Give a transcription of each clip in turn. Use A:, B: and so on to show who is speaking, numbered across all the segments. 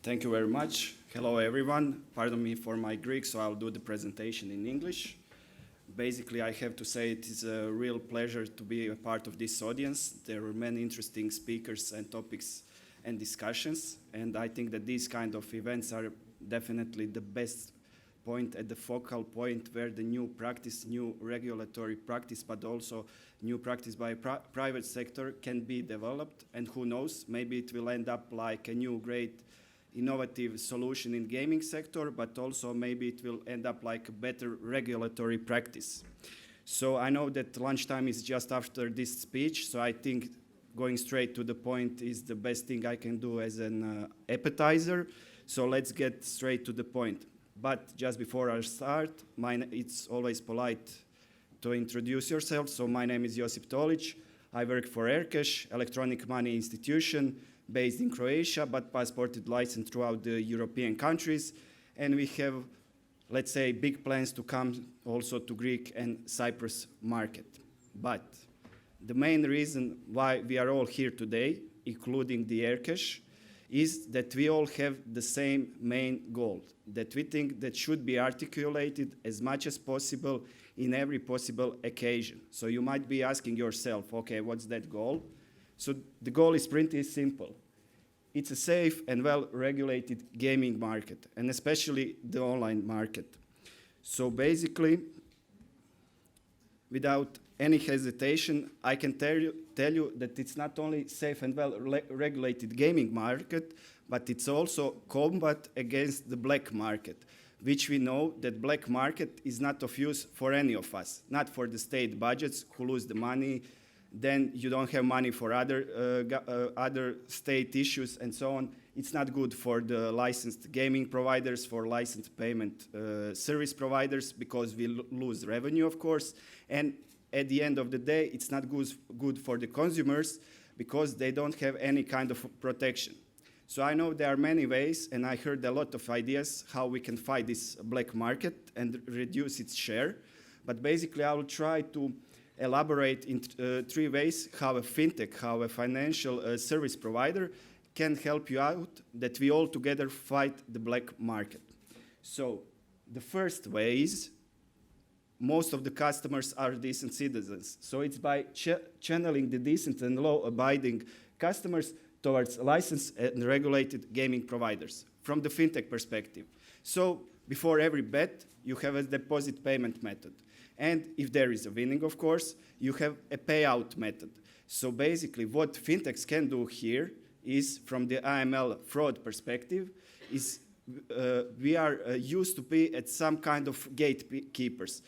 A: Thank you very much. Hello, everyone. Pardon me for my Greek, so I'll do the presentation in English. Basically, I have to say it is a real pleasure to be a part of this audience. There are many interesting speakers and topics and discussions, and I think that these kind of events are definitely the best point at the focal point where the new practice, new regulatory practice, but also new practice by private sector can be developed. And who knows, maybe it will end up like a new great innovative solution in gaming sector, but also maybe it will end up like a better regulatory practice. So I know that lunchtime is just after this speech, so I think going straight to the point is the best thing I can do as an appetizer. So let's get straight to the point. But just before I start, it's always polite to introduce yourself. So my name is Josip Tolić. I work for Aircash, electronic money institution based in Croatia, but passported licensed throughout the European countries. And we have, let's say, big plans to come also to Greek and Cyprus market. But the main reason why we are all here today, including the Aircash, is that we all have the same main goal, that we think that should be articulated as much as possible in every possible occasion. So you might be asking yourself, okay, what's that goal? So the goal is pretty simple. It's a safe and well-regulated gaming market, and especially the online market. So basically, without any hesitation, I can tell you that it's not only safe and well-regulated gaming market, but it's also combat against the black market, which we know that black market is not of use for any of us, not for the state budgets who lose the money, then you don't have money for other state issues and so on. It's not good for the licensed gaming providers, for licensed payment service providers, because we lose revenue, of course. And at the end of the day, it's not good for the consumers because they don't have any kind of protection. So I know there are many ways, and I heard a lot of ideas how we can fight this black market and reduce its share. But basically, I will try to elaborate in three ways how a fintech, how a financial service provider can help you out, that we all together fight the black market. So the first way is most of the customers are decent citizens. So it's by channeling the decent and law-abiding customers towards licensed and regulated gaming providers from the fintech perspective. So before every bet, you have a deposit payment method. And if there is a winning, of course, you have a payout method. So basically what fintechs can do here is, from the AML fraud perspective, is we are used to be at some kind of gatekeepers.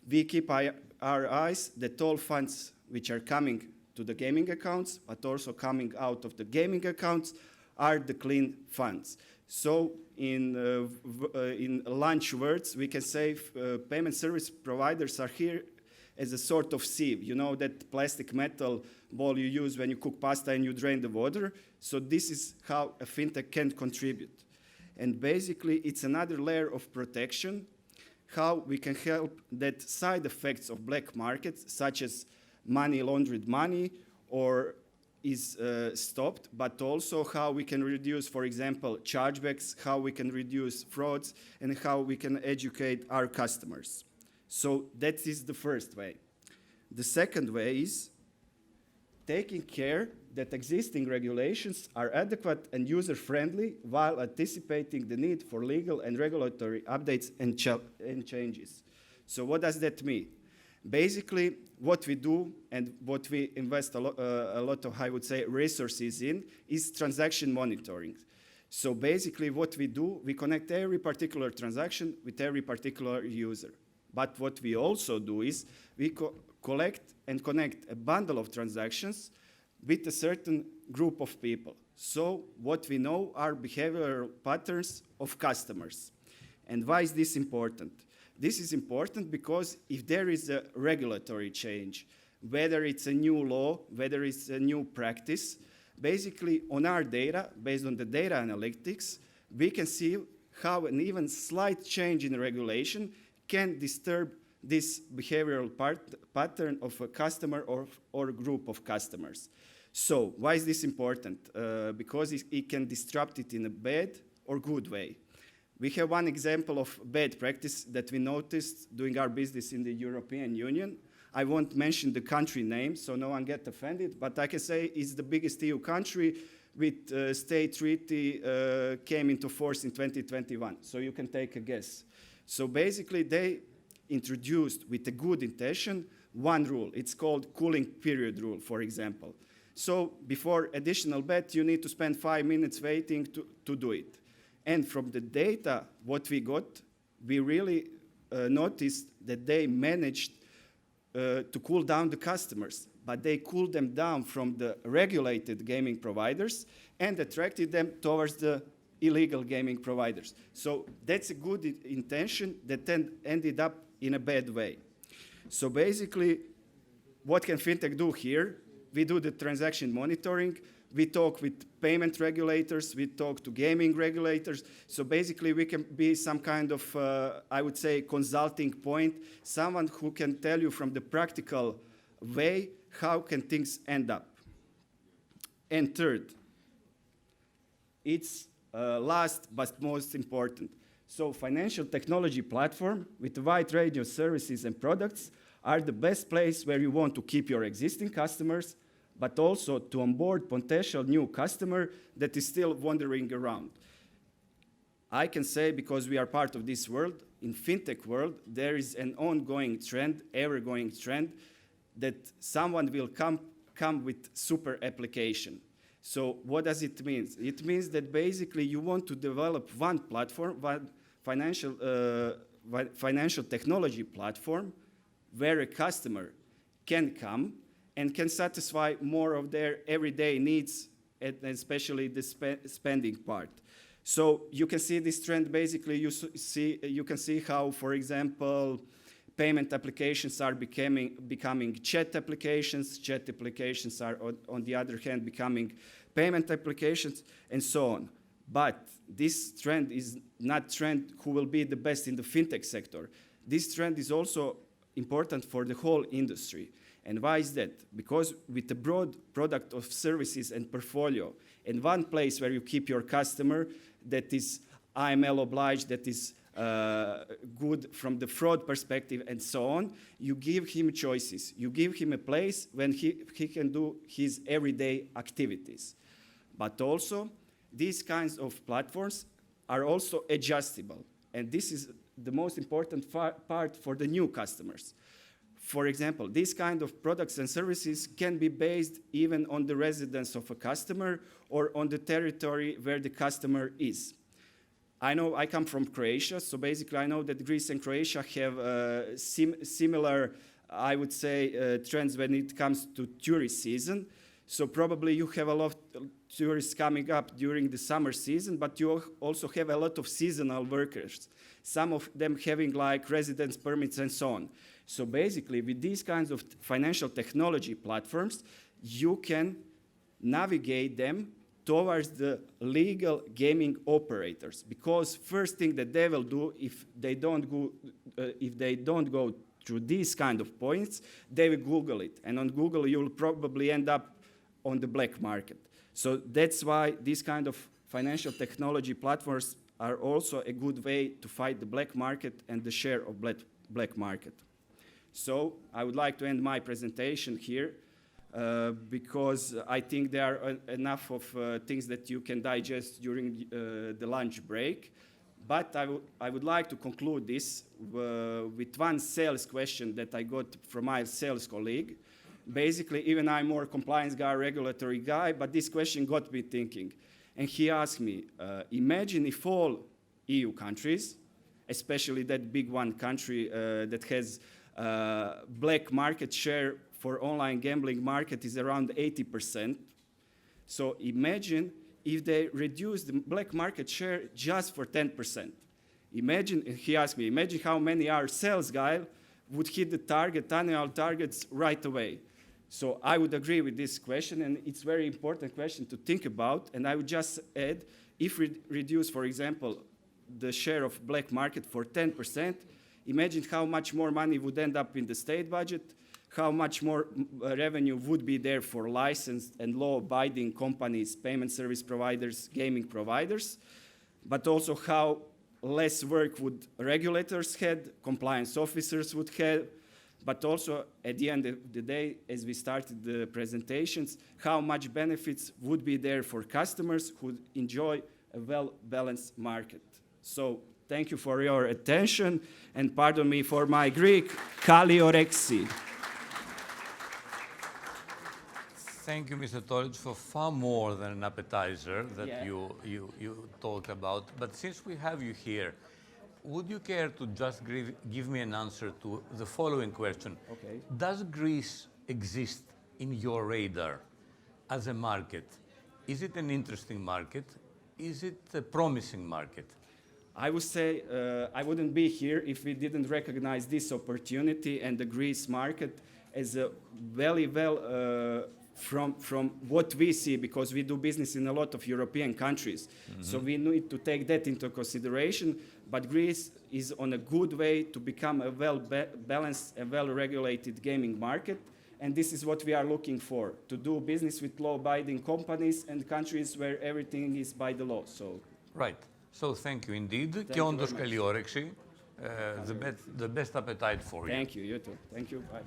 A: We keep our eyes that all funds which are coming to the gaming accounts, but also coming out of the gaming accounts, are the clean funds. So in lunch words, we can say payment service providers are here as a sort of sieve. You know that plastic metal bowl you use when you cook pasta and you drain the water? So this is how a fintech can contribute. And basically, it's another layer of protection, how we can help that side effects of black markets, such as money laundered money, or is stopped, but also how we can reduce, for example, chargebacks, how we can reduce frauds, and how we can educate our customers. So that is the first way. The second way is taking care that existing regulations are adequate and user-friendly while anticipating the need for legal and regulatory updates and changes. So what does that mean? Basically, what we do and what we invest a lot of, I would say, resources in is transaction monitoring. So basically what we do, we connect every particular transaction with every particular user. But what we also do is we collect and connect a bundle of transactions with a certain group of people. So what we know are behavioral patterns of customers. And why is this important? This is important because if there is a regulatory change, whether it's a new law, whether it's a new practice, basically on our data, based on the data analytics, we can see how an even slight change in regulation can disturb this behavioral pattern of a customer or a group of customers. So why is this important? Because it can disrupt it in a bad or good way. We have one example of bad practice that we noticed doing our business in the European Union. I won't mention the country name, so no one get offended, but I can say it's the biggest EU country with state treaty came into force in 2021, so you can take a guess. So basically they introduced with a good intention one rule. It's called cooling period rule, for example. So before additional bet, you need to spend 5 minutes waiting to do it. And from the data, what we got, we really noticed that they managed to cool down the customers, but they cooled them down from the regulated gaming providers and attracted them towards the illegal gaming providers. So that's a good intention that then ended up in a bad way. So basically, what can fintech do here? We do the transaction monitoring, we talk with payment regulators, we talk to gaming regulators. So basically we can be some kind of, I would say, consulting point, someone who can tell you from the practical way how can things end up. And third, it's last but most important. So financial technology platform with a wide range of services and products are the best place where you want to keep your existing customers, but also to onboard potential new customer that is still wandering around. I can say, because we are part of this world, in fintech world, there is an ongoing trend, ever-going trend, that someone will come with super application. So what does it mean? It means that basically you want to develop one platform, one financial technology platform, where a customer can come and can satisfy more of their everyday needs, and especially the spending part. So you can see this trend. Basically, you can see how, for example, payment applications are becoming chat applications. Chat applications are, on the other hand, becoming payment applications, and so on. But this trend is not trend who will be the best in the fintech sector. This trend is also important for the whole industry. And why is that? Because with a broad product of services and portfolio, and one place where you keep your customer that is AML obliged, that is good from the fraud perspective and so on, you give him choices. You give him a place when he can do his everyday activities. But also, these kinds of platforms are also adjustable. And this is the most important part for the new customers. For example, these kind of products and services can be based even on the residence of a customer or on the territory where the customer is. I know I come from Croatia, so basically I know that Greece and Croatia have similar, I would say, trends when it comes to tourist season. So probably you have a lot of tourists coming up during the summer season, but you also have a lot of seasonal workers, some of them having like residence permits and so on. So basically, with these kinds of financial technology platforms, you can navigate them towards the legal gaming operators. Because first thing that they will do, if they don't go through these kind of points, they will Google it. And on Google, you will probably end up on the black market. So that's why these kind of financial technology platforms are also a good way to fight the black market and the share of black market. So I would like to end my presentation here because I think there are enough of things that you can digest during the lunch break. But I would like to conclude this with one sales question that I got from my sales colleague. Basically, even I'm more compliance guy, regulatory guy, but this question got me thinking. And he asked me, imagine if all EU countries, especially that big one country that has black market share for online gambling market is around 80%. So imagine if they reduce the black market share just for 10%. Imagine, he asked me, imagine how many our sales guy would hit the target, annual targets right away. So I would agree with this question, and it's a very important question to think about. And I would just add, if we reduce, for example, the share of black market for 10%, imagine how much more money would end up in the state budget, how much more revenue would be there for licensed and law-abiding companies, payment service providers, gaming providers. but also how less work would regulators had, compliance officers would have, but also at the end of the day, as we started the presentations, how much benefits would be there for customers who enjoy a well-balanced market. So thank you for your attention, and pardon me for my Greek, kaliorexi.
B: Thank you, Mr. Tolić, for far more than an appetizer that
A: Yeah.
B: you talked about. But since we have you here, would you care to just give me an answer to the following question?
A: Okay.
B: Does Greece exist in your radar as a market? Is it an interesting market? Is it a promising market?
A: I would say I wouldn't be here if we didn't recognize this opportunity and the Greece market as a very from what we see, because we do business in a lot of European countries. Mm-hmm. So we need to take that into consideration. But Greece is on a good way to become a well-balanced, a well-regulated gaming market. And this is what we are looking for, to do business with law-abiding companies and countries where everything is by the law. So.
B: Right. So thank you indeed.
A: Και όντως
B: καλή όρεξη. The best appetite for you.
A: Thank you. You too. Thank you. Bye.